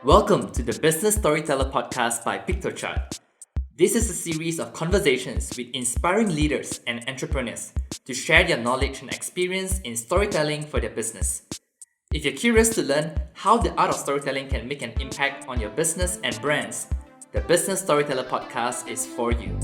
Welcome to the Business Storyteller Podcast by Piktochart. This is a series of conversations with inspiring leaders and entrepreneurs to share their knowledge and experience in storytelling for their business. If you're curious to learn how the art of storytelling can make an impact on your business and brands, the Business Storyteller Podcast is for you.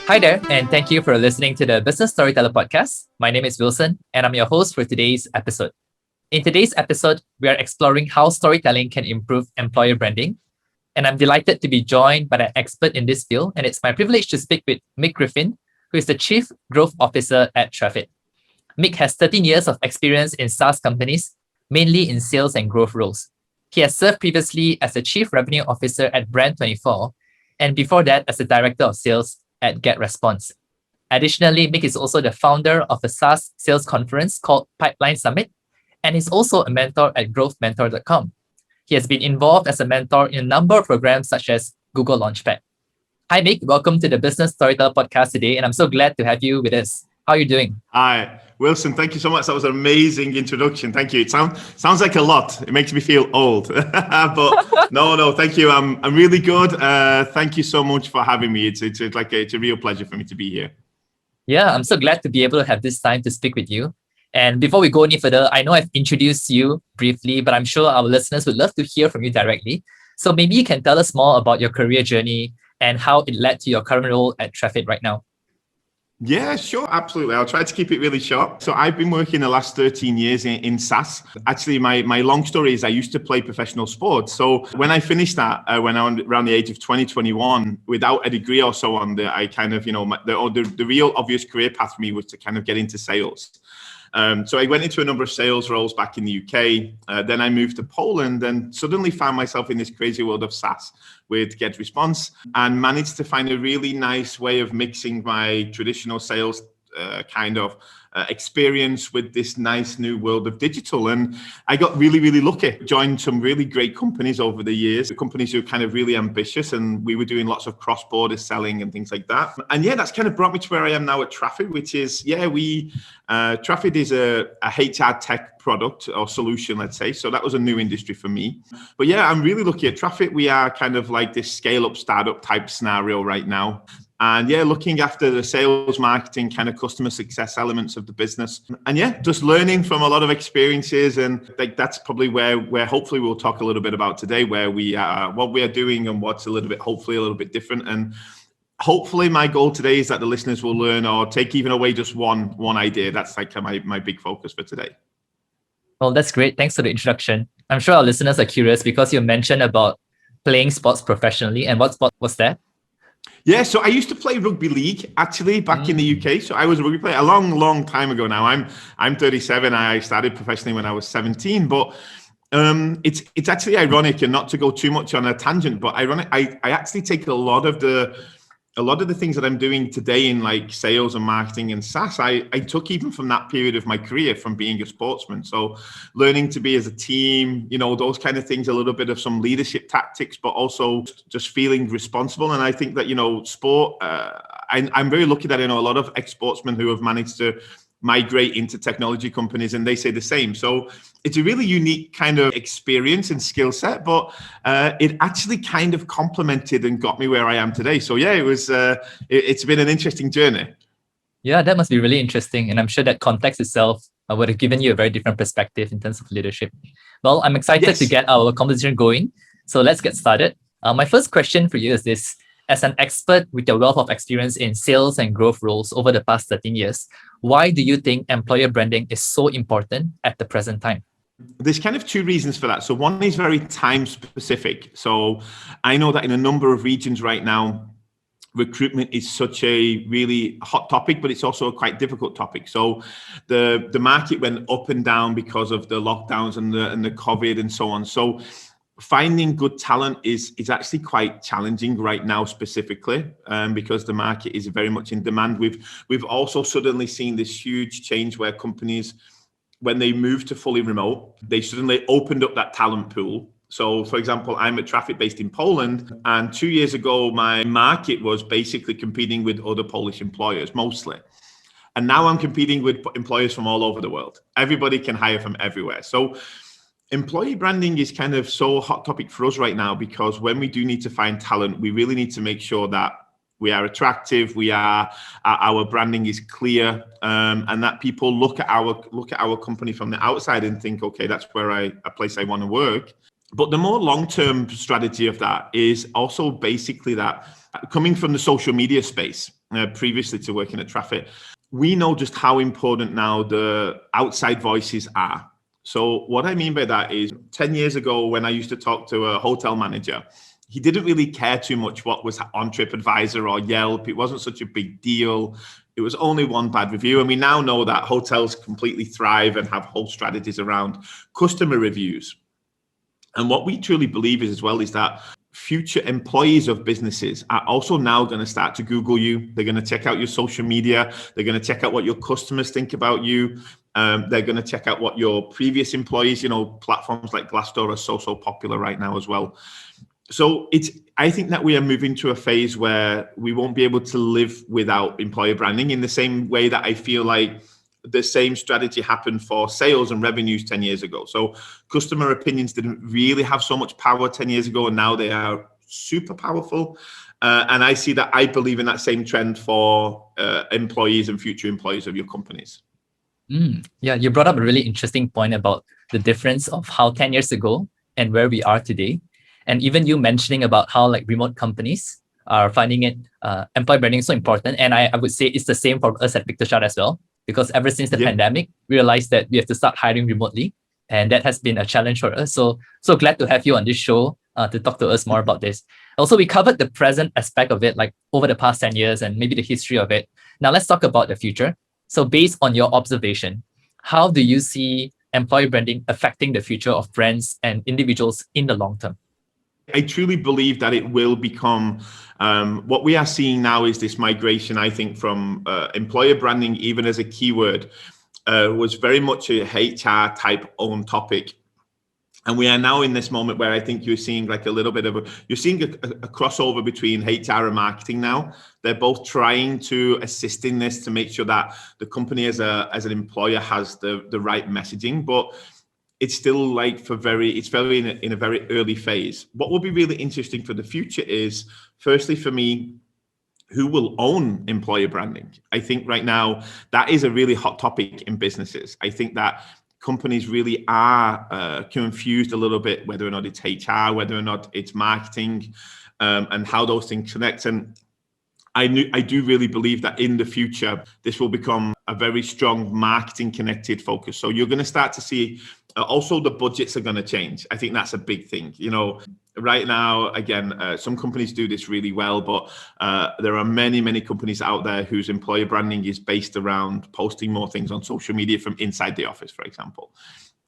Hi there, and thank you for listening to the Business Storyteller Podcast. My name is Wilson, and I'm your host for today's episode. In today's episode, we are exploring how storytelling can improve employer branding. And I'm delighted to be joined by an expert in this field, and it's my privilege to speak with Mick Griffin, who is the Chief Growth Officer at Traffit. Mick has 13 years of experience in SaaS companies, mainly in sales and growth roles. He has served previously as the Chief Revenue Officer at Brand24, and before that as the Director of Sales at GetResponse. Additionally, Mick is also the founder of a SaaS sales conference called Pipeline Summit, and he's also a mentor at growthmentor.com. He has been involved as a mentor in a number of programs such as Google Launchpad. Hi, Mick. Welcome to the Business Storyteller Podcast today, and I'm so glad to have you with us. How are you doing? Hi, Wilson. Thank you so much. That was an amazing introduction. Thank you. It sounds like a lot. It makes me feel old, but no. Thank you. I'm really good. Thank you so much for having me. It's a real pleasure for me to be here. Yeah, I'm so glad to be able to have this time to speak with you. And before we go any further, I know I've introduced you briefly, but I'm sure our listeners would love to hear from you directly. So maybe you can tell us more about your career journey and how it led to your current role at Traffit right now. Yeah, sure. Absolutely. I'll try to keep it really short. So I've been working the last 13 years in SaaS. Actually, my long story is I used to play professional sports. So when I finished that, when I was around the age of 21, without a degree or so on, I kind of, the real obvious career path for me was to kind of get into sales. So I went into a number of sales roles back in the UK. Then I moved to Poland and suddenly found myself in this crazy world of SaaS with GetResponse and managed to find a really nice way of mixing my traditional sales experience with this nice new world of digital. And I got really, really lucky. Joined some really great companies over the years, companies who are kind of really ambitious, and we were doing lots of cross-border selling and things like that. And yeah, that's kind of brought me to where I am now at Traffit, which is, Traffit is a HR tech product or solution, let's say. So that was a new industry for me. But yeah, I'm really lucky at Traffit. We are kind of like this scale-up startup type scenario right now. And yeah, looking after the sales, marketing, kind of customer success elements of the business. And yeah, just learning from a lot of experiences. And like that's probably where hopefully we'll talk a little bit about today, where we are, what we are doing and what's hopefully a little bit different. And hopefully my goal today is that the listeners will learn or take even away just one idea. That's like my big focus for today. Well, that's great. Thanks for the introduction. I'm sure our listeners are curious because you mentioned about playing sports professionally. And what sport was that? Yeah, so I used to play rugby league actually back in the UK. So I was a rugby player a long time ago now. I'm 37. I started professionally when I was 17. But it's actually ironic, and not to go too much on a tangent, but ironic. I actually take a lot of the things that I'm doing today in like sales and marketing and SaaS, I took even from that period of my career from being a sportsman. So learning to be as a team, those kind of things, a little bit of some leadership tactics, but also just feeling responsible. And I think that, sport, I'm very lucky that I know a lot of ex-sportsmen who have managed to migrate into technology companies, and they say the same. So it's a really unique kind of experience and skill set, but it actually kind of complemented and got me where I am today. So yeah, it's been an interesting journey. Yeah, that must be really interesting. And I'm sure that context itself would have given you a very different perspective in terms of leadership. Well, I'm excited to get our conversation going. So let's get started. My first question for you is this. As an expert with your wealth of experience in sales and growth roles over the past 13 years, why do you think employer branding is so important at the present time? There's kind of two reasons for that. So one is very time specific. So I know that in a number of regions right now, recruitment is such a really hot topic, but it's also a quite difficult topic. So the market went up and down because of the lockdowns and the COVID and so on. So finding good talent is actually quite challenging right now, specifically because the market is very much in demand. We've also suddenly seen this huge change where companies, when they moved to fully remote, they suddenly opened up that talent pool. So, for example, I'm at Traffit based in Poland, and 2 years ago, my market was basically competing with other Polish employers mostly. And now I'm competing with employers from all over the world. Everybody can hire from everywhere. So employee branding is kind of so hot topic for us right now, because when we do need to find talent, we really need to make sure that we are attractive, our branding is clear, and that people look at our company from the outside and think, okay, that's a place I want to work. But the more long-term strategy of that is also basically that coming from the social media space, previously to working at Traffit, we know just how important now the outside voices are. So what I mean by that is 10 years ago, when I used to talk to a hotel manager, he didn't really care too much what was on TripAdvisor or Yelp. It wasn't such a big deal. It was only one bad review. And we now know that hotels completely thrive and have whole strategies around customer reviews. And what we truly believe is as well is that future employees of businesses are also now going to start to Google you. They're going to check out your social media. They're going to check out what your customers think about you. They're going to check out what your previous employees, platforms like Glassdoor are so popular right now as well. So I think that we are moving to a phase where we won't be able to live without employer branding, in the same way that I feel like the same strategy happened for sales and revenues 10 years ago. So customer opinions didn't really have so much power 10 years ago, and now they are super powerful. And I believe in that same trend for employees and future employees of your companies. Yeah, you brought up a really interesting point about the difference of how 10 years ago and where we are today. And even you mentioning about how remote companies are finding it, employee branding so important. And I would say it's the same for us at Piktochart as well, because ever since the pandemic, we realized that we have to start hiring remotely. And that has been a challenge for us. So glad to have you on this show to talk to us more about this. Also, we covered the present aspect of it, over the past 10 years and maybe the history of it. Now let's talk about the future. So based on your observation, how do you see employee branding affecting the future of brands and individuals in the long term? I truly believe that it will become what we are seeing now is this migration, I think, from employer branding, even as a keyword, was very much a HR type own topic. And we are now in this moment where I think you're seeing a little bit of a crossover between HR and marketing now. They're both trying to assist in this to make sure that the company as an employer has the right messaging, but it's still it's very in a very early phase. What will be really interesting for the future is, firstly, for me, who will own employer branding? I think right now that is a really hot topic in businesses. I think that companies really are confused a little bit whether or not it's HR, whether or not it's marketing, and how those things connect. And I do really believe that in the future, this will become a very strong marketing connected focus. So you're going to start to see also the budgets are going to change. I think that's a big thing. Right now, again, some companies do this really well, but there are many companies out there whose employer branding is based around posting more things on social media from inside the office, for example,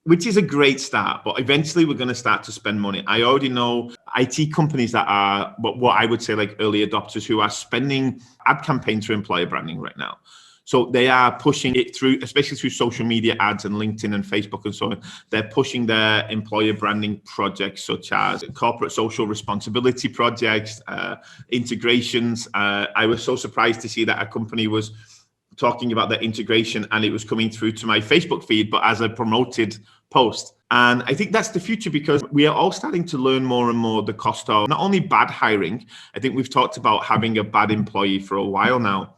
which is a great start. But eventually we're going to start to spend money. I already know IT companies that are what I would say early adopters who are spending ad campaigns for employer branding right now. So they are pushing it through, especially through social media ads and LinkedIn and Facebook and so on. They're pushing their employer branding projects, such as corporate social responsibility projects, integrations. I was so surprised to see that a company was talking about their integration and it was coming through to my Facebook feed, but as a promoted post. And I think that's the future, because we are all starting to learn more and more the cost of not only bad hiring. I think we've talked about having a bad employee for a while now.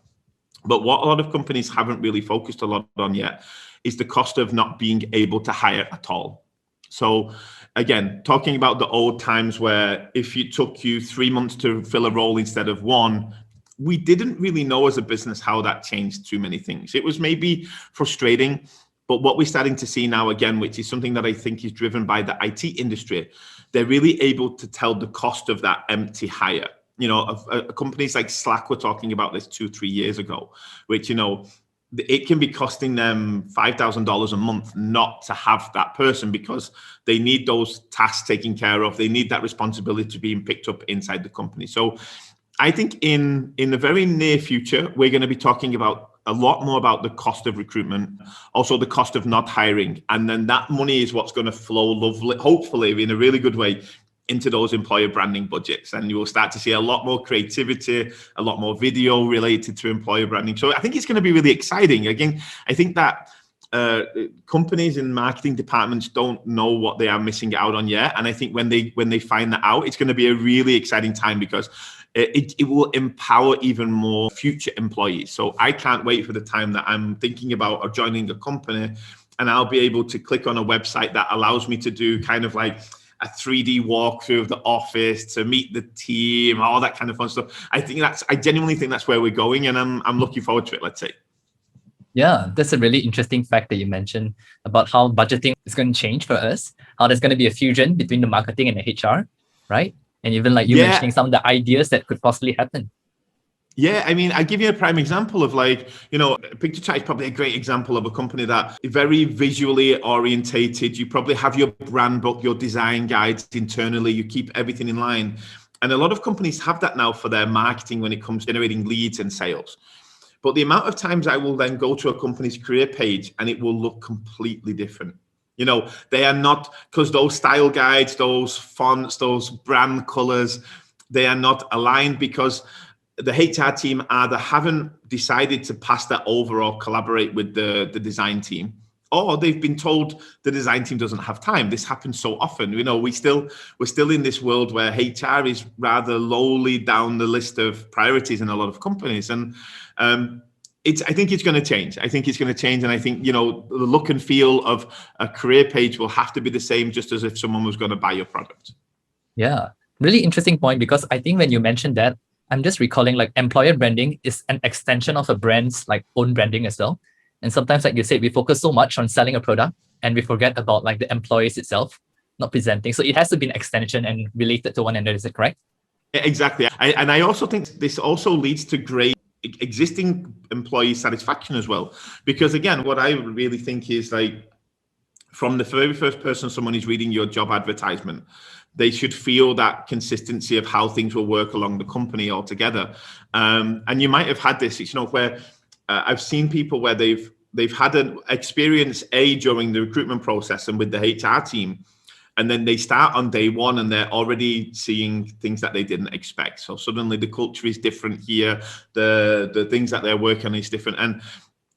But what a lot of companies haven't really focused a lot on yet is the cost of not being able to hire at all. So again, talking about the old times where if it took you 3 months to fill a role instead of one, we didn't really know as a business how that changed too many things. It was maybe frustrating, but what we're starting to see now again, which is something that I think is driven by the IT industry, they're really able to tell the cost of that empty hire. Companies like Slack were talking about this 2-3 years ago, which, it can be costing them $5,000 a month not to have that person, because they need those tasks taken care of. They need that responsibility being picked up inside the company. So I think in the very near future, we're going to be talking about a lot more about the cost of recruitment, also the cost of not hiring. And then that money is what's going to flow hopefully in a really good way into those employer branding budgets. And you will start to see a lot more creativity, a lot more video related to employer branding. So I think it's going to be really exciting. Again, I think that companies and marketing departments don't know what they are missing out on yet. And I think when they find that out, it's going to be a really exciting time, because it will empower even more future employees. So I can't wait for the time that I'm thinking about or joining a company, and I'll be able to click on a website that allows me to do kind of like a 3D walkthrough of the office, to meet the team, all that kind of fun stuff. I genuinely think that's where we're going, and I'm looking forward to it, let's say. Yeah, that's a really interesting fact that you mentioned about how budgeting is going to change for us, how there's going to be a fusion between the marketing and the HR, right? And even like you mentioning some of the ideas that could possibly happen. Yeah, I mean, I give you a prime example of Piktochart is probably a great example of a company that is very visually orientated. You probably have your brand book, your design guides internally, you keep everything in line. And a lot of companies have that now for their marketing when it comes to generating leads and sales. But the amount of times I will then go to a company's career page and it will look completely different. They are not, because those style guides, those fonts, those brand colors, they are not aligned, because the HR team either haven't decided to pass that over or collaborate with the design team, or they've been told the design team doesn't have time. This happens so often. We're still in this world where HR is rather lowly down the list of priorities in a lot of companies. And I think it's going to change. I think it's going to change. And I think, the look and feel of a career page will have to be the same, just as if someone was going to buy your product. Yeah, really interesting point, because I think when you mentioned that, I'm just recalling like employer branding is an extension of a brand's like own branding as well. And sometimes, like you said, we focus so much on selling a product and we forget about like the employees itself, not presenting. So it has to be an extension and related to one another. Is it correct? Exactly. I also think this also leads to great existing employee satisfaction as well. Because again, what I really think is like, from the very first person someone is reading your job advertisement, they should feel that consistency of how things will work along the company altogether. And you might have had this, where I've seen people where they've had an experience during the recruitment process and with the HR team, and then they start on day one and they're already seeing things that they didn't expect. So suddenly the culture is different here, the things that they're working on is different. And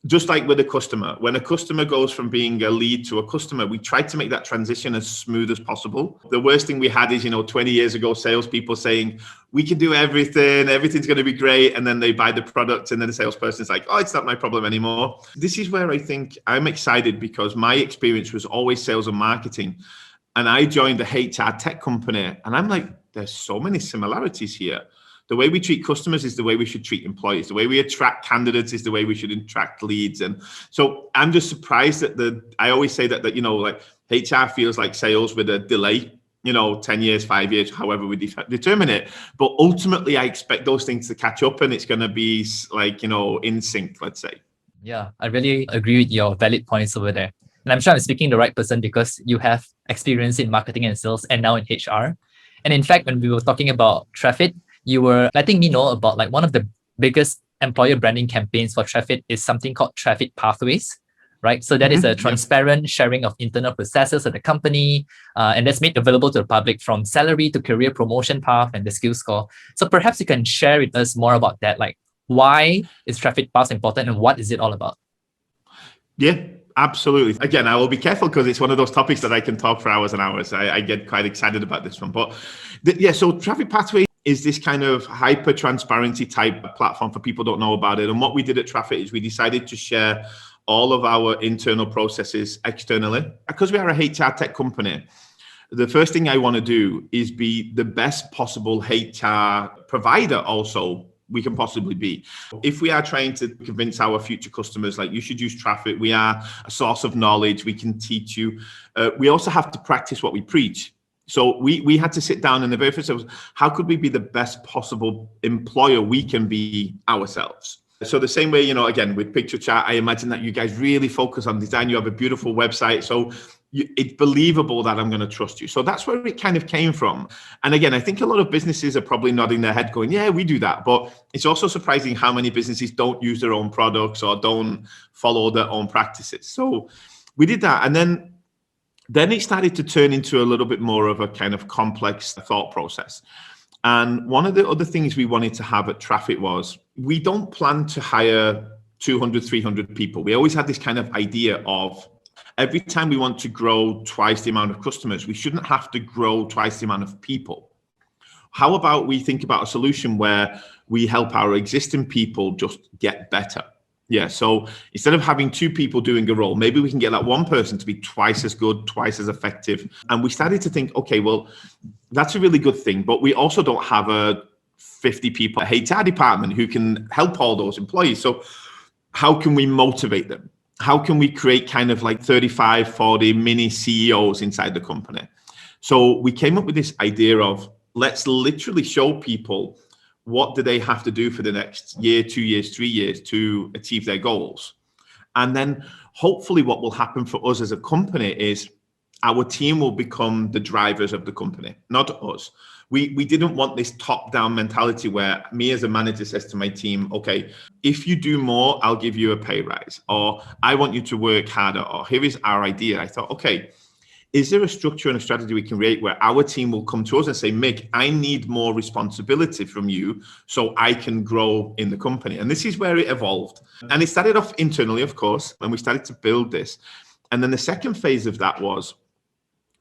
just like with a customer, when a customer goes from being a lead to a customer, we try to make that transition as smooth as possible. The worst thing we had is, 20 years ago, salespeople saying, we can do everything, everything's going to be great. And then they buy the product and then the salesperson's like, oh, it's not my problem anymore. This is where I think I'm excited, because my experience was always sales and marketing. And I joined a HR tech company and I'm like, there's so many similarities here. The way we treat customers is the way we should treat employees. The way we attract candidates is the way we should attract leads. And so I'm just surprised that I always say that like HR feels like sales with a delay, 10 years, 5 years, however we determine it. But ultimately, I expect those things to catch up and it's going to be like, in sync, let's say. Yeah, I really agree with your valid points over there. And I'm sure I'm speaking the right person, because you have experience in marketing and sales and now in HR. And in fact, when we were talking about Traffit, you were letting me know about like one of the biggest employer branding campaigns for Traffit is something called Traffit Pathways, right? So that is a transparent sharing of internal processes of the company, and that's made available to the public, from salary to career promotion path and the skill score. So perhaps you can share with us more about that, like why is Traffit Paths important and what is it all about? Yeah. Absolutely. Again, I will be careful because it's one of those topics that I can talk for hours and hours. I get quite excited about this one. But so Traffit Pathway is this kind of hyper transparency type platform for people who don't know about it. And what we did at Traffit is we decided to share all of our internal processes externally. Because we are a HR tech company, the first thing I want to do is be the best possible HR provider also we can possibly be. If we are trying to convince our future customers, like, you should use Traffit, we are a source of knowledge, we can teach you. We also have to practice what we preach. So we had to sit down, and the very first was, how could we be the best possible employer we can be ourselves? So the same way, again, with Piktochart, I imagine that you guys really focus on design. You have a beautiful website. So it's believable that I'm going to trust you. So that's where it kind of came from. And again, I think a lot of businesses are probably nodding their head going, yeah, we do that. But it's also surprising how many businesses don't use their own products or don't follow their own practices. So we did that. And then Then it started to turn into a little bit more of a kind of complex thought process. And one of the other things we wanted to have at Traffit was, we don't plan to hire 200, 300 people. We always had this kind of idea of, every time we want to grow twice the amount of customers, we shouldn't have to grow twice the amount of people. How about we think about a solution where we help our existing people just get better? Yeah, so instead of having two people doing a role, maybe we can get that one person to be twice as good, twice as effective. And we started to think, okay, well, that's a really good thing, but we also don't have a 50 people HR department who can help all those employees. So how can we motivate them? How can we create kind of like 35, 40 mini CEOs inside the company? So we came up with this idea of, let's literally show people what do they have to do for the next year, 2 years, 3 years to achieve their goals. And then hopefully what will happen for us as a company is our team will become the drivers of the company, not us. We didn't want this top-down mentality where me as a manager says to my team, okay, if you do more, I'll give you a pay rise, or I want you to work harder, or here is our idea. I thought, okay, is there a structure and a strategy we can create where our team will come to us and say, Mick, I need more responsibility from you so I can grow in the company? And this is where it evolved. And it started off internally, of course, and we started to build this. And then the second phase of that was,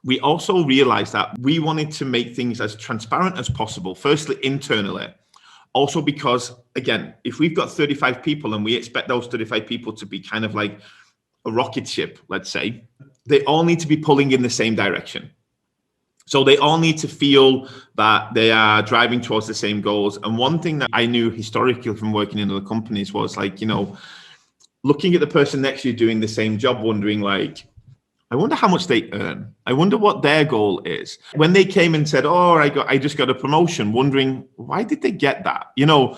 we also realized that we wanted to make things as transparent as possible, firstly, internally. Also because, again, if we've got 35 people and we expect those 35 people to be kind of like a rocket ship, let's say, they all need to be pulling in the same direction. So they all need to feel that they are driving towards the same goals. And one thing that I knew historically from working in other companies was like, you know, looking at the person next to you doing the same job, wondering like, I wonder how much they earn. I wonder what their goal is. When they came and said, oh, I just got a promotion, wondering why did they get that? You know,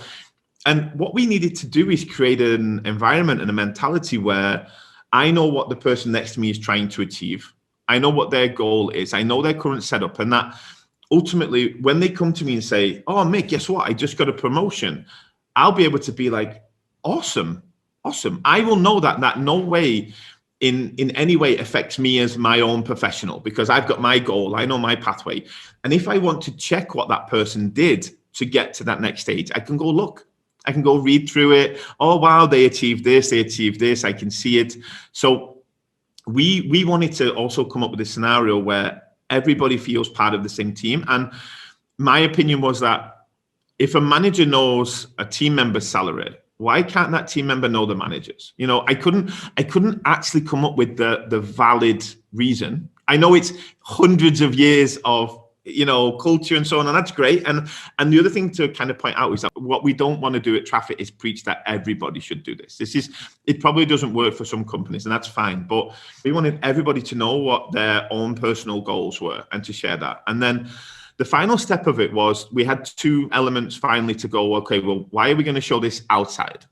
and what we needed to do is create an environment and a mentality where I know what the person next to me is trying to achieve. I know what their goal is. I know their current setup. And that ultimately, when they come to me and say, oh, Mick, guess what? I just got a promotion. I'll be able to be like, awesome. I will know that no way in any way affects me as my own professional, because I've got my goal. I know my pathway. And if I want to check what that person did to get to that next stage, I can go look. I can go read through it. Oh, wow, they achieved this. I can see it. So we wanted to also come up with a scenario where everybody feels part of the same team. And my opinion was that if a manager knows a team member's salary, why can't that team member know the managers? You know, I couldn't actually come up with the valid reason. I know it's hundreds of years of, you know, culture and so on, and that's great. And the other thing to kind of point out is that what we don't want to do at Traffit is preach that everybody should do this. It probably doesn't work for some companies, and that's fine. But we wanted everybody to know what their own personal goals were and to share that. And then the final step of it was, we had two elements finally to go, okay, well, why are we going to show this outside?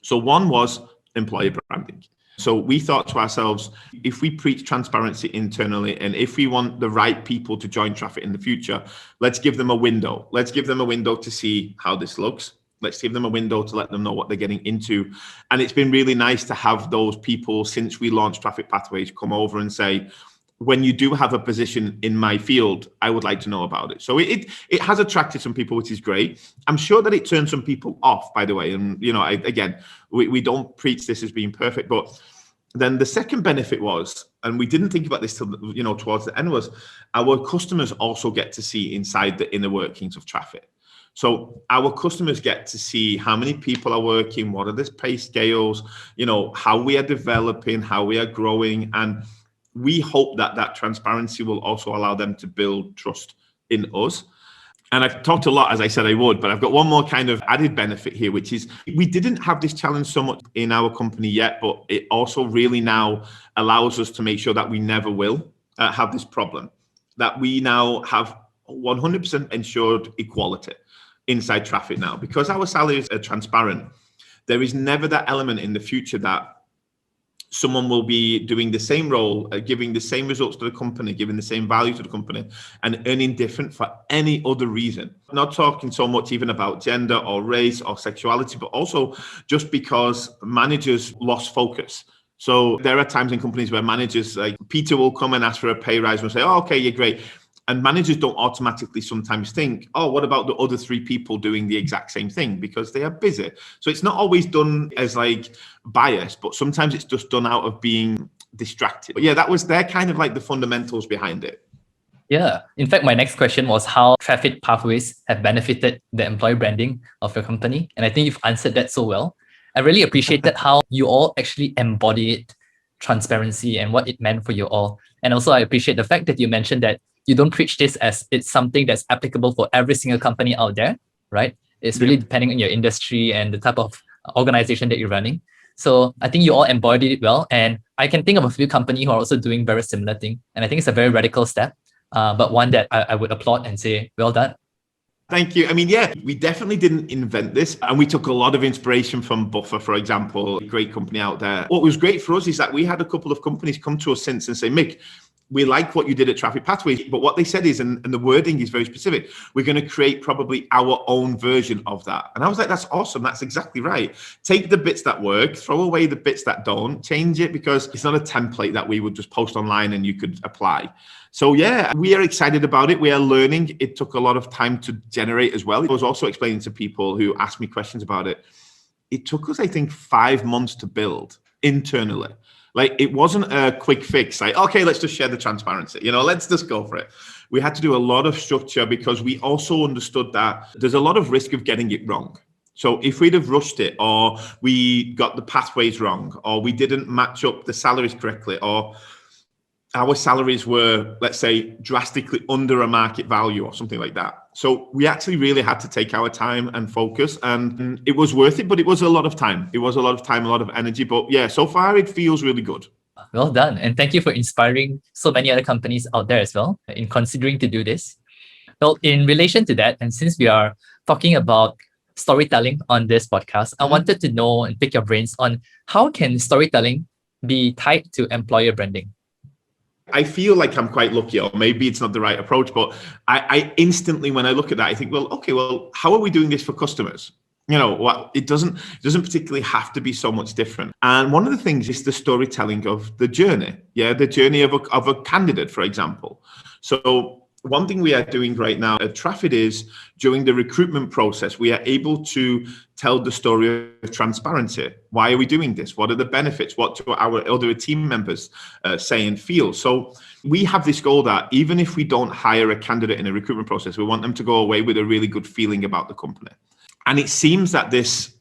So one was employer branding. So we thought to ourselves, if we preach transparency internally, and if we want the right people to join Traffit in the future, let's give them a window. Let's give them a window to see how this looks. Let's give them a window to let them know what they're getting into. And it's been really nice to have those people since we launched Traffit Pathways come over and say, when you do have a position in my field, I would like to know about it. So it has attracted some people, which is great. I'm sure that it turned some people off, by the way. And, you know, we don't preach this as being perfect, but then the second benefit was, and we didn't think about this till, you know, towards the end, was our customers also get to see inside the inner workings of Traffit. So our customers get to see how many people are working, what are the pay scales, you know, how we are developing, how we are growing. And we hope that that transparency will also allow them to build trust in us. And I've talked a lot, as I said I would, but I've got one more kind of added benefit here, which is we didn't have this challenge so much in our company yet, but it also really now allows us to make sure that we never will have this problem, that we now have 100% ensured equality inside Traffit now. Because our salaries are transparent, there is never that element in the future that someone will be doing the same role, giving the same results to the company, giving the same value to the company, and earning different for any other reason. Not talking so much even about gender or race or sexuality, but also just because managers lost focus. So there are times in companies where managers, like Peter, will come and ask for a pay rise and say, oh, okay, you're great. And managers don't automatically sometimes think, oh, what about the other 3 people doing the exact same thing? Because they are busy. So it's not always done as like bias, but sometimes it's just done out of being distracted. But yeah, they're kind of like the fundamentals behind it. Yeah. In fact, my next question was how Traffit pathways have benefited the employee branding of your company. And I think you've answered that so well. I really appreciated how you all actually embodied transparency and what it meant for you all. And also, I appreciate the fact that you mentioned that you don't preach this as it's something that's applicable for every single company out there, right? It's really depending on your industry and the type of organization that you're running. So I think you all embodied it well. And I can think of a few companies who are also doing very similar thing. And I think it's a very radical step, but one that I would applaud and say, well done. Thank you. I mean, yeah, we definitely didn't invent this. And we took a lot of inspiration from Buffer, for example, a great company out there. What was great for us is that we had a couple of companies come to us since and say, Mick, we like what you did at Traffit Pathways, but what they said is, and the wording is very specific, we're going to create probably our own version of that. And I was like, that's awesome. That's exactly right. Take the bits that work, throw away the bits that don't, change it, because it's not a template that we would just post online and you could apply. So yeah, we are excited about it. We are learning. It took a lot of time to generate as well. I was also explaining to people who asked me questions about it. It took us, I think, 5 months to build internally. Like, it wasn't a quick fix, like, okay, let's just share the transparency, let's just go for it. We had to do a lot of structure because we also understood that there's a lot of risk of getting it wrong. So if we'd have rushed it, or we got the pathways wrong, or we didn't match up the salaries correctly, or our salaries were, let's say, drastically under a market value or something like that. So we actually really had to take our time and focus, and it was worth it, but it was a lot of time. It was a lot of time, a lot of energy, but yeah, so far it feels really good. Well done. And thank you for inspiring so many other companies out there as well in considering to do this. Well, in relation to that, and since we are talking about storytelling on this podcast, I wanted to know and pick your brains on how can storytelling be tied to employer branding? I feel like I'm quite lucky, or maybe it's not the right approach, but I instantly, when I look at that, I think, well, how are we doing this for customers? It doesn't particularly have to be so much different. And one of the things is the storytelling of the journey. Yeah, the journey of a candidate, for example. So one thing we are doing right now at Traffit is, during the recruitment process, we are able to tell the story of transparency. Why are we doing this? What are the benefits? What do our other team members say and feel? So we have this goal that even if we don't hire a candidate in a recruitment process, we want them to go away with a really good feeling about the company. And it seems that this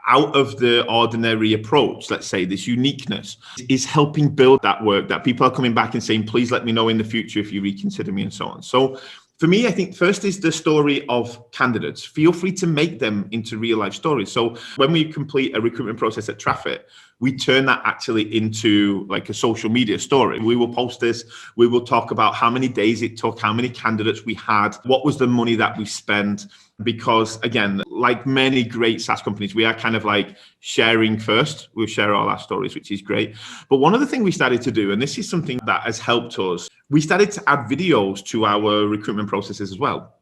out of the ordinary approach, let's say, this uniqueness, is helping build that work, that people are coming back and saying, please let me know in the future if you reconsider me, and so on. So for me, I think first is the story of candidates. Feel free to make them into real life stories. So when we complete a recruitment process at Traffit, we turn that actually into like a social media story. We will post this. We will talk about how many days it took, how many candidates we had, what was the money that we spent. Because again, like many great SaaS companies, we are kind of like sharing first. We'll share all our stories, which is great. But one of the things we started to do, and this is something that has helped us, we started to add videos to our recruitment processes as well.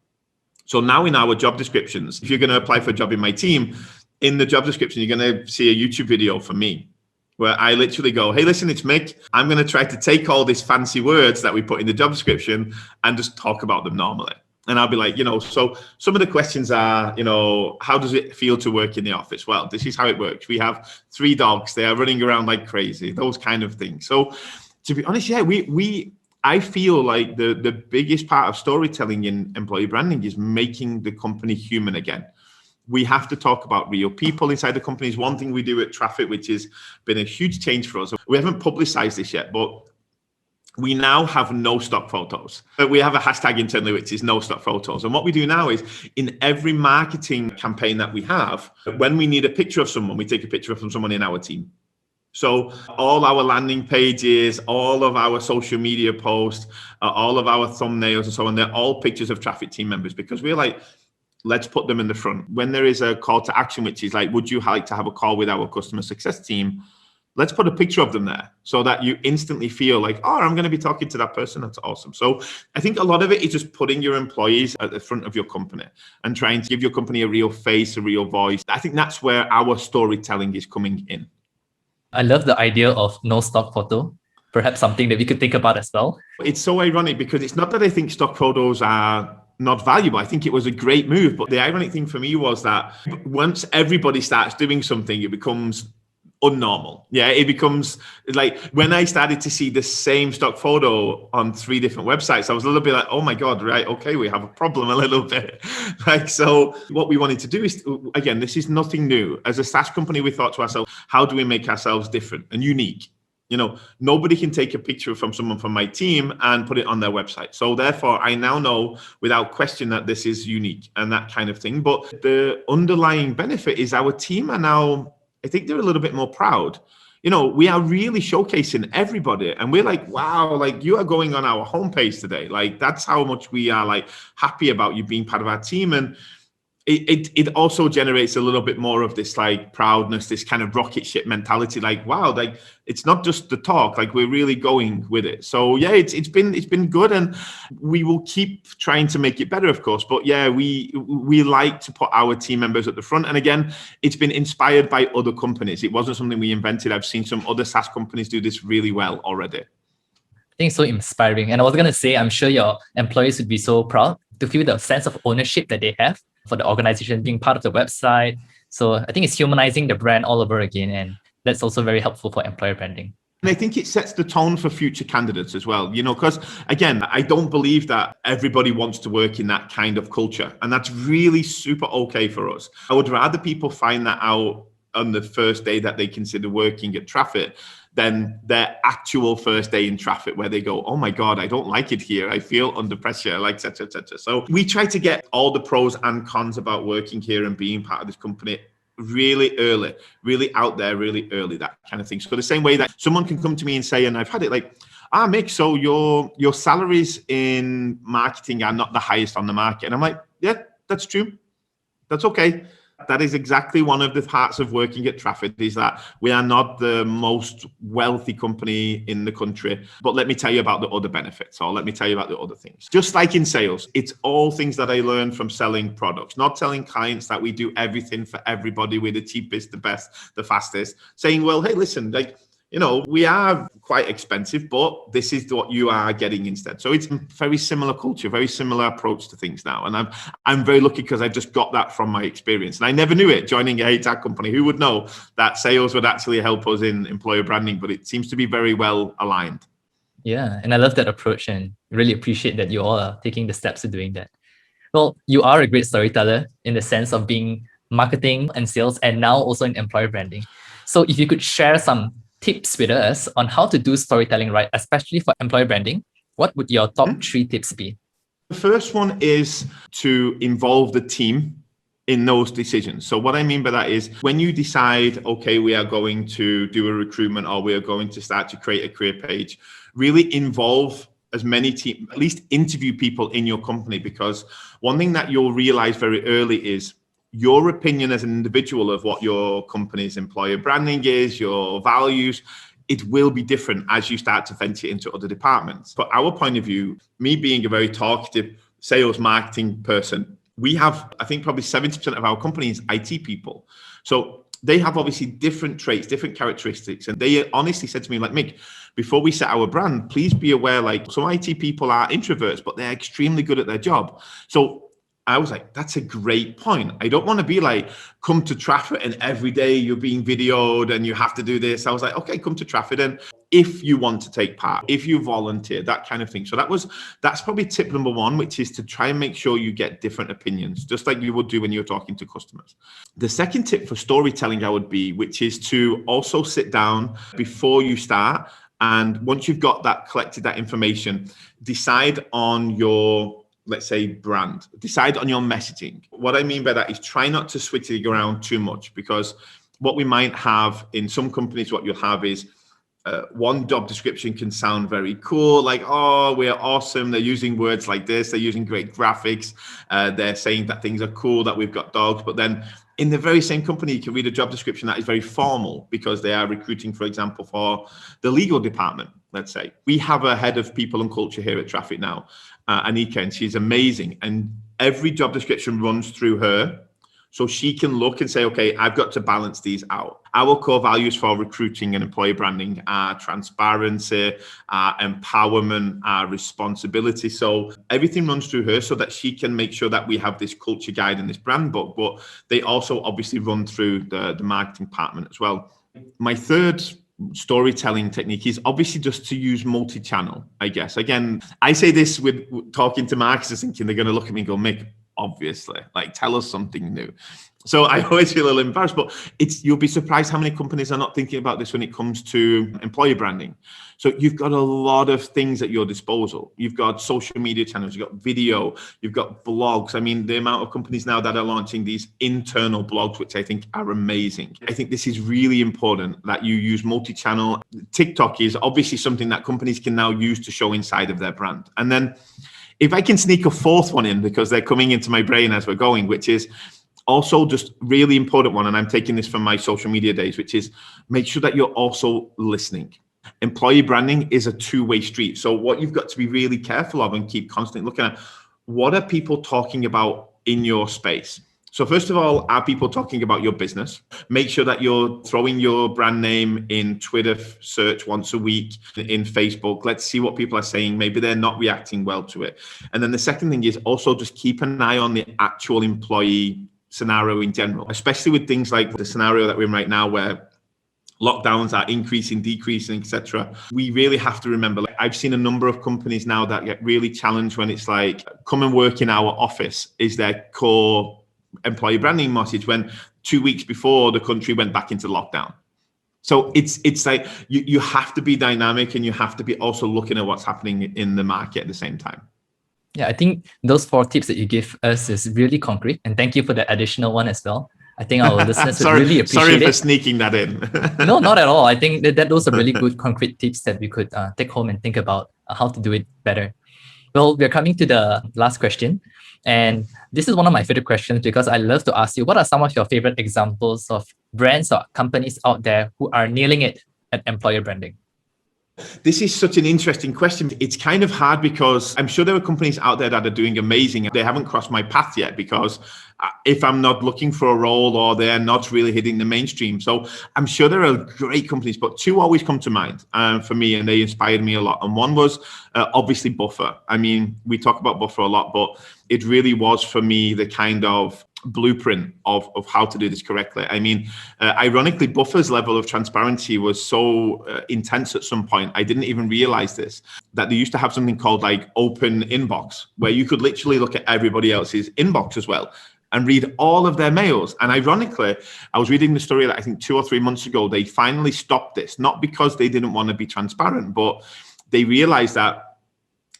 So now in our job descriptions, if you're going to apply for a job in my team, in the job description, you're going to see a YouTube video from me, where I literally go, hey, listen, it's Mick. I'm going to try to take all these fancy words that we put in the job description and just talk about them normally. And I'll be like, so some of the questions are, how does it feel to work in the office? Well, this is how it works. We have 3 dogs. They are running around like crazy, those kind of things. So to be honest, yeah, I feel like the biggest part of storytelling in employee branding is making the company human again. We have to talk about real people inside the companies. One thing we do at Traffit, which has been a huge change for us. We haven't publicized this yet, but we now have no stock photos. We have a hashtag internally, which is no stock photos. And what we do now is, in every marketing campaign that we have, when we need a picture of someone, we take a picture of someone in our team. So all our landing pages, all of our social media posts, all of our thumbnails and so on, they're all pictures of Traffit team members, because we're like, let's put them in the front. When there is a call to action, which is like, would you like to have a call with our customer success team? Let's put a picture of them there so that you instantly feel like, oh, I'm going to be talking to that person. That's awesome. So I think a lot of it is just putting your employees at the front of your company and trying to give your company a real face, a real voice. I think that's where our storytelling is coming in. I love the idea of no stock photo. Perhaps something that we could think about as well. It's so ironic because it's not that I think stock photos are not valuable. I think it was a great move. But the ironic thing for me was that once everybody starts doing something, it becomes unnormal. Yeah, it becomes like when I started to see the same stock photo on 3 different websites, I was a little bit like, oh my God, right, okay, we have a problem a little bit. Like, so what we wanted to do is, again, this is nothing new. As a SaaS company, we thought to ourselves, how do we make ourselves different and unique? You know, nobody can take a picture from someone from my team and put it on their website. So therefore, I now know without question that this is unique and that kind of thing. But the underlying benefit is our team are now, I think they're a little bit more proud. You know, we are really showcasing everybody and we're like, wow, like you are going on our homepage today. Like that's how much we are like happy about you being part of our team. And it also generates a little bit more of this like proudness, this kind of rocket ship mentality, like, wow, like it's not just the talk, like we're really going with it. So yeah, it's been good and we will keep trying to make it better, of course. But yeah, we like to put our team members at the front. And again, it's been inspired by other companies. It wasn't something we invented. I've seen some other SaaS companies do this really well already. I think it's so inspiring. And I was going to say, I'm sure your employees would be so proud to feel the sense of ownership that they have for the organization being part of the website. So I think it's humanizing the brand all over again. And that's also very helpful for employer branding. And I think it sets the tone for future candidates as well, you know, because again, I don't believe that everybody wants to work in that kind of culture. And that's really super okay for us. I would rather people find that out on the first day that they consider working at Traffit than their actual first day in Traffit where they go, oh my God, I don't like it here. I feel under pressure, like, et cetera, et cetera. So we try to get all the pros and cons about working here and being part of this company really early, really out there, really early, that kind of thing. So the same way that someone can come to me and say, and I've had it like, Mick, so your salaries in marketing are not the highest on the market. And I'm like, yeah, that's true. That's okay. That is exactly one of the parts of working at Traffit is that we are not the most wealthy company in the country. But let me tell you about the other benefits, or let me tell you about the other things. Just like in sales, it's all things that I learned from selling products, not telling clients that we do everything for everybody. We're the cheapest, the best, the fastest. Saying, well, hey, listen, like, you know, we are quite expensive, but this is what you are getting instead. So it's very similar culture, very similar approach to things now. And I'm very lucky because I've just got that from my experience. And I never knew it joining a tech company. Who would know that sales would actually help us in employer branding? But it seems to be very well aligned. Yeah, and I love that approach and really appreciate that you all are taking the steps to doing that. Well, you are a great storyteller in the sense of being marketing and sales and now also in employer branding. So if you could share some tips with us on how to do storytelling right, especially for employer branding, what would your top 3 tips be? The first one is to involve the team in those decisions. So what I mean by that is when you decide, okay, we are going to do a recruitment or we are going to start to create a career page, really involve as many team, at least interview people in your company, because one thing that you'll realize very early is your opinion as an individual of what your company's employer branding is, your values, it will be different as you start to venture into other departments. But our point of view, me being a very talkative sales marketing person, we have, I think probably 70% of our company is IT people. So they have obviously different traits, different characteristics. And they honestly said to me, like, Mick, before we set our brand, please be aware, like some IT people are introverts, but they're extremely good at their job. So I was like, that's a great point. I don't want to be like, come to Traffit and every day you're being videoed and you have to do this. I was like, okay, come to Traffit and if you want to take part, if you volunteer, that kind of thing. So that's probably tip number 1, which is to try and make sure you get different opinions, just like you would do when you're talking to customers. The second tip for storytelling which is to also sit down before you start. And once you've got that, collected that information, decide on your, let's say, brand, decide on your messaging. What I mean by that is try not to switch it around too much, because what we might have in some companies, what you'll have is one job description can sound very cool, like, oh, we're awesome. They're using words like this. They're using great graphics. They're saying that things are cool, that we've got dogs. But then in the very same company, you can read a job description that is very formal because they are recruiting, for example, for the legal department, let's say. We have a head of people and culture here at Traffit now, Anika, and she's amazing. And every job description runs through her. So she can look and say, okay, I've got to balance these out. Our core values for recruiting and employer branding are transparency, empowerment, responsibility. So everything runs through her so that she can make sure that we have this culture guide and this brand book, but they also obviously run through the marketing department as well. My third storytelling technique is obviously just to use multi-channel, I guess. Again, I say this with talking to marketers thinking they're going to look at me and go, Mick, obviously, like, tell us something new. So I always feel a little embarrassed, but you'll be surprised how many companies are not thinking about this when it comes to employer branding. So you've got a lot of things at your disposal. You've got social media channels, you've got video, you've got blogs. I mean, the amount of companies now that are launching these internal blogs, which I think are amazing. I think this is really important that you use multi-channel. TikTok is obviously something that companies can now use to show inside of their brand. And then if I can sneak a fourth one in, because they're coming into my brain as we're going, which is also just really important one, and I'm taking this from my social media days, which is make sure that you're also listening. Employee branding is a two-way street. So what you've got to be really careful of and keep constantly looking at, what are people talking about in your space? So first of all, are people talking about your business? Make sure that you're throwing your brand name in Twitter search once a week, in Facebook. Let's see what people are saying. Maybe they're not reacting well to it. And then the second thing is also just keep an eye on the actual employee scenario in general, especially with things like the scenario that we're in right now where lockdowns are increasing, decreasing, etc. We really have to remember, like, I've seen a number of companies now that get really challenged when it's like, come and work in our office is their core employee branding message, when 2 weeks before the country went back into lockdown. So it's like you have to be dynamic, and you have to be also looking at what's happening in the market at the same time. Yeah, I think those 4 tips that you give us is really concrete. And thank you for the additional one as well. I think our listeners would really appreciate it. Sorry for sneaking that in. No, not at all. I think that those are really good concrete tips that we could take home and think about how to do it better. Well, we're coming to the last question. And this is one of my favorite questions because I love to ask you, what are some of your favorite examples of brands or companies out there who are nailing it at employer branding? This is such an interesting question. It's kind of hard because I'm sure there are companies out there that are doing amazing. They haven't crossed my path yet because if I'm not looking for a role, or they're not really hitting the mainstream. So I'm sure there are great companies, but 2 always come to mind for me, and they inspired me a lot. And one was obviously Buffer. I mean, we talk about Buffer a lot, but it really was for me the kind of blueprint of how to do this correctly. I mean, ironically, Buffer's level of transparency was so intense at some point, I didn't even realize this, that they used to have something called like open inbox, where you could literally look at everybody else's inbox as well and read all of their mails. And ironically, I was reading the story that I think 2 or 3 months ago, they finally stopped this, not because they didn't want to be transparent, but they realized that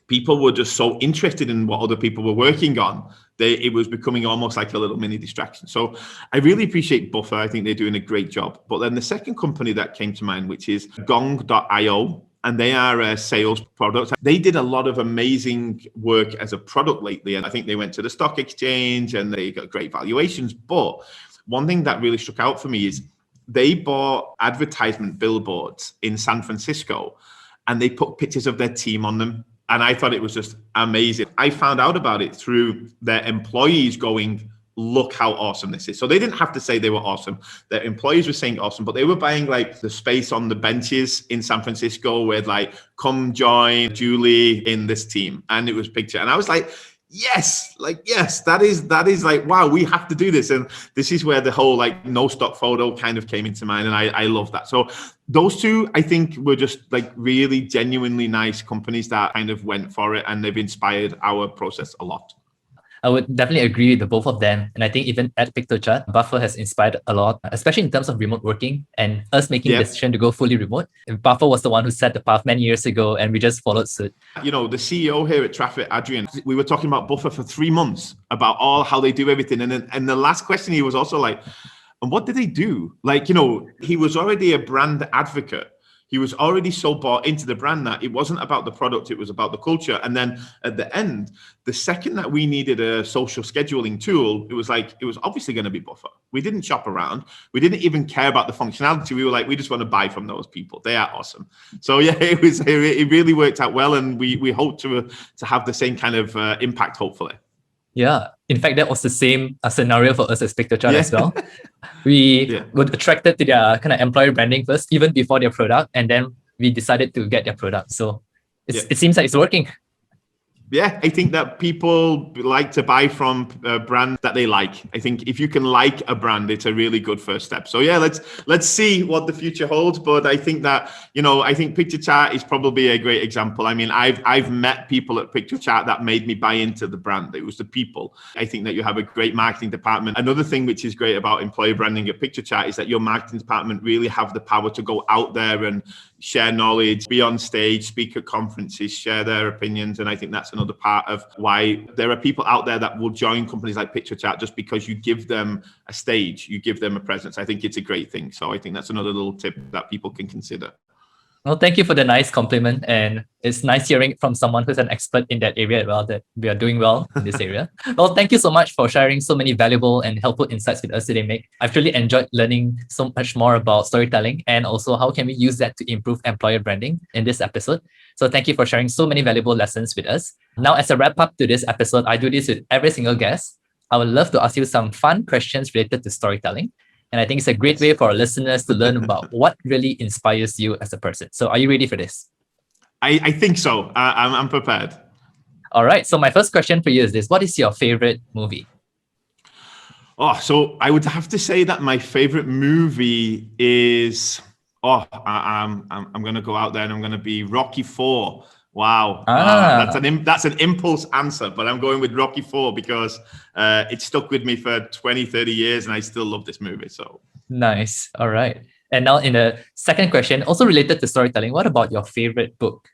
people were just so interested in what other people were working on. It was becoming almost like a little mini distraction. So I really appreciate Buffer. I think they're doing a great job. But then the second company that came to mind, which is gong.io, and they are a sales product. They did a lot of amazing work as a product lately. And I think they went to the stock exchange and they got great valuations. But one thing that really struck out for me is they bought advertisement billboards in San Francisco, and they put pictures of their team on them. And I thought it was just amazing. I found out about it through their employees going, look how awesome this is. So they didn't have to say they were awesome. Their employees were saying awesome, but they were buying like the space on the benches in San Francisco with like, come join Julie in this team. And it was picture. And I was like, yes, that is like, wow, we have to do this. And this is where the whole like no stock photo kind of came into mind. And I love that. So those 2, I think, were just like really genuinely nice companies that kind of went for it, and they've inspired our process a lot. I would definitely agree with the both of them. And I think even at Piktochart, Buffer has inspired a lot, especially in terms of remote working and us making the decision to go fully remote. Buffer was the one who set the path many years ago, and we just followed suit. You know, the CEO here at Traffit, Adrian, we were talking about Buffer for 3 months, about all how they do everything. And the last question, he was also like, and what do they do? Like, you know, he was already a brand advocate. He was already so bought into the brand that it wasn't about the product, it was about the culture. And then at the end, the second that we needed a social scheduling tool, it was obviously going to be Buffer. We didn't shop around. We didn't even care about the functionality. We were like, we just want to buy from those people. They are awesome. So yeah, it really worked out well. And we hope to have the same kind of impact, hopefully. Yeah, In fact, that was the same scenario for us as Piktochart Yeah. as well. We Yeah. were attracted to their kind of employer branding first, even before their product, and then we decided to get their product. So it seems like it's working. Yeah, I think that people like to buy from brands that they like. I think if you can like a brand, it's a really good first step. So yeah, let's see what the future holds. But I think that, I think Piktochart is probably a great example. I mean, I've met people at Piktochart that made me buy into the brand. It was the people. I think that you have a great marketing department. Another thing which is great about employer branding at Piktochart is that your marketing department really have the power to go out there and share knowledge, be on stage, speak at conferences, share their opinions. And I think that's another part of why there are people out there that will join companies like Piktochart just because you give them a stage, you give them a presence. I think it's a great thing. So I think that's another little tip that people can consider. Well, thank you for the nice compliment. And it's nice hearing it from someone who's an expert in that area as well, that we are doing well in this area. Well, thank you so much for sharing so many valuable and helpful insights with us today, Mick. I've really enjoyed learning so much more about storytelling and also how can we use that to improve employer branding in this episode. So thank you for sharing so many valuable lessons with us. Now, as a wrap up to this episode, I do this with every single guest. I would love to ask you some fun questions related to storytelling. And I think it's a great way for our listeners to learn about what really inspires you as a person. So are you ready for this? I think so. I'm prepared. All right. So my first question for you is this. What is your favorite movie? So I would have to say that my favorite movie is, I'm going to go out there and I'm going to be Rocky 4. Wow. That's an impulse answer, but I'm going with Rocky 4 because it stuck with me for 20, 30 years and I still love this movie. So nice. All right. And now in the second question, also related to storytelling, what about your favorite book?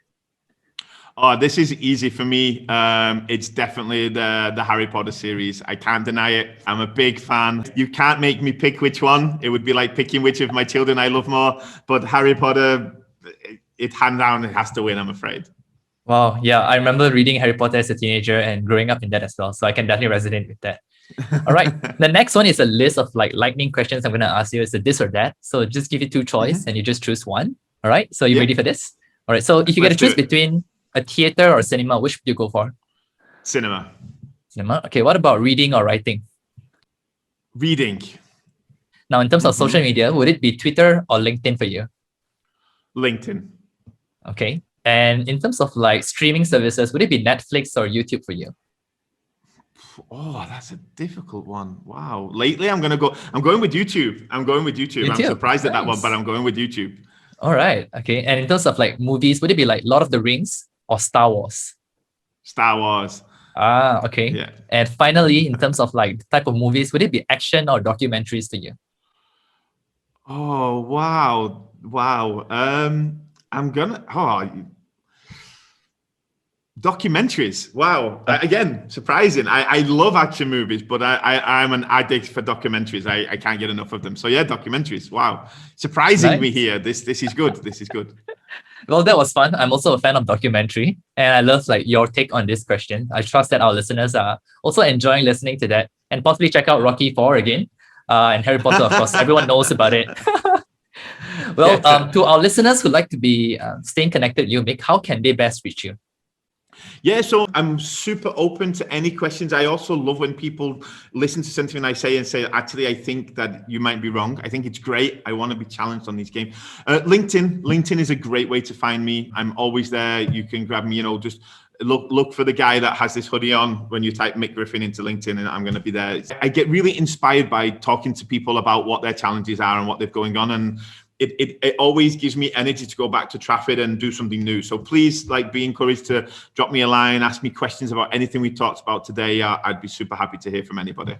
This is easy for me. It's definitely the Harry Potter series. I can't deny it. I'm a big fan. You can't make me pick which one. It would be like picking which of my children I love more. But Harry Potter, it hands down, it has to win, I'm afraid. Wow. Yeah, I remember reading Harry Potter as a teenager and growing up in that as well. So I can definitely resonate with that. All right. The next one is a list of lightning questions I'm going to ask you. It's a this or that. So just give you two choices and you just choose one. All right. So you ready for this? All right. So if you get to choose between a theater or cinema, which would you go for? Cinema. Cinema. Okay. What about reading or writing? Reading. Now, in terms of social media, would it be Twitter or LinkedIn for you? LinkedIn. Okay. And in terms of streaming services, would it be Netflix or YouTube for you? That's a difficult one. Wow. Lately, I'm going with YouTube. I'm surprised at that one, but I'm going with YouTube. All right. Okay. And in terms of movies, would it be Lord of the Rings or Star Wars? Star Wars. Okay. Yeah. And finally, in terms of the type of movies, would it be action or documentaries for you? Oh, wow. Documentaries. Wow. Again, surprising. I love action movies, but I'm an addict for documentaries. I can't get enough of them. So yeah, documentaries. Wow. Surprising me here. This is good. This is good. Well, that was fun. I'm also a fan of documentary and I love your take on this question. I trust that our listeners are also enjoying listening to that and possibly check out Rocky 4 again. And Harry Potter, of course, everyone knows about it. Well, to our listeners who'd like to be staying connected with you, Mick, how can they best reach you? Yeah, so I'm super open to any questions. I also love when people listen to something I say and say, actually, I think that you might be wrong. I think it's great. I want to be challenged on these games. LinkedIn is a great way to find me. I'm always there. You can grab me, just look for the guy that has this hoodie on when you type Mick Griffin into LinkedIn and I'm going to be there. I get really inspired by talking to people about what their challenges are and what they've going on. And it always gives me energy to go back to Traffit and do something new. So please be encouraged to drop me a line, ask me questions about anything we talked about today. I'd be super happy to hear from anybody.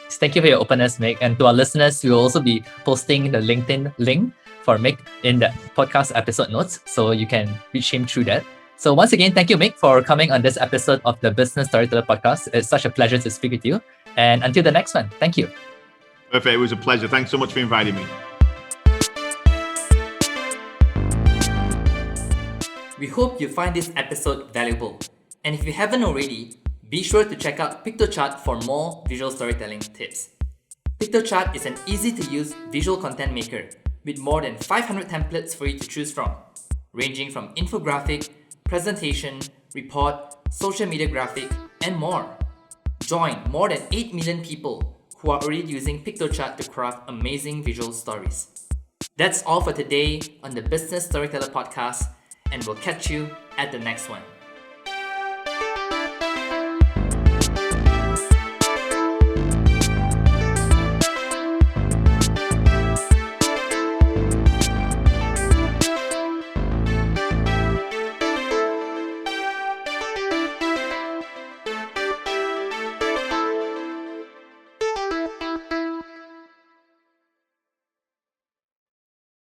Thank you for your openness, Mick. And to our listeners, we will also be posting the LinkedIn link for Mick in the podcast episode notes. So you can reach him through that. So once again, thank you, Mick, for coming on this episode of the Business Storyteller Podcast. It's such a pleasure to speak with you. And until the next one, thank you. Perfect. It was a pleasure. Thanks so much for inviting me. We hope you find this episode valuable. And if you haven't already, be sure to check out Piktochart for more visual storytelling tips. Piktochart is an easy-to-use visual content maker with more than 500 templates for you to choose from, ranging from infographic, presentation, report, social media graphic, and more. join more than 8 million people who are already using Piktochart to craft amazing visual stories. That's all for today on the Business Storyteller Podcast, and we'll catch you at the next one.